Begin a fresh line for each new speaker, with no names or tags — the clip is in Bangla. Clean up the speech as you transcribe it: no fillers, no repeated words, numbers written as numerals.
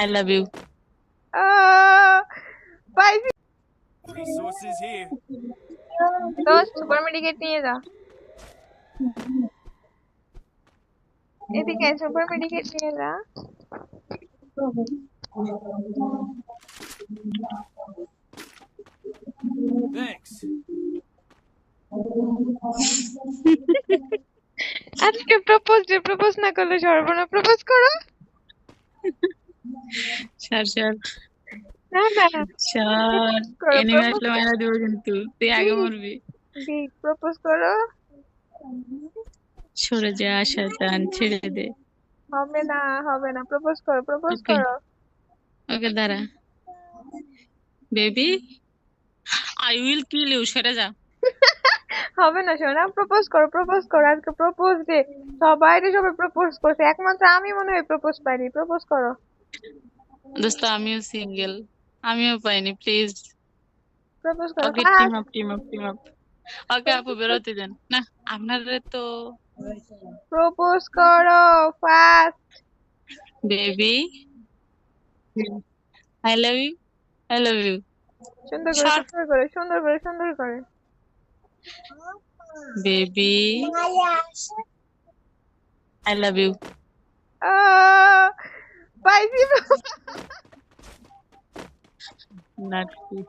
I love you.
পাইছি।
Resources here.
দোস্ত সুপার মেডিকেট নিয়ে যা, এদিকে সুপার মেডিকেট নিয়ে যা।
Thanks.
আজকে প্রপোজ না করলে সর্বনা, প্রপোজ করো।
ছাড় ছাড়
না না,
ছাড়,
করো
এনিমে
প্রপোজ,
আসলে মারা দিব কিন্তু তুই আগে মরবি।
প্রপোজ করো।
সরে যা শয়তান, ছেড়ে দে।
হবে না হবে না, প্রপোজ করো প্রপোজ
ওকে
করো।
ওকে দাঁড়া। Baby, I will kill you, সরে যা।
হবে না সোনা, প্রপোজ করো প্রপোজ করো, আজকে প্রপোজ ডে। সবাই প্রপোজ করছে, একমাত্র আমি মনে হয় প্রপোজ পাইনি। প্রপোজ করো।
দোস্ত আমিও সিঙ্গেল, আমিও পাইনি, প্লিজ।
প্রপোজ করো
okay team
fast.
Up team up team up. Okay আপু বেরোতে দেন না, আপনারে তো।
প্রপোজ করো fast.
Baby, I love you, I love you.
সুন্দর করে
শর্ট
সুন্দর করে সুন্দর করে সুন্দর করে।
Baby, I love you.
পাইছি।
নাটকি।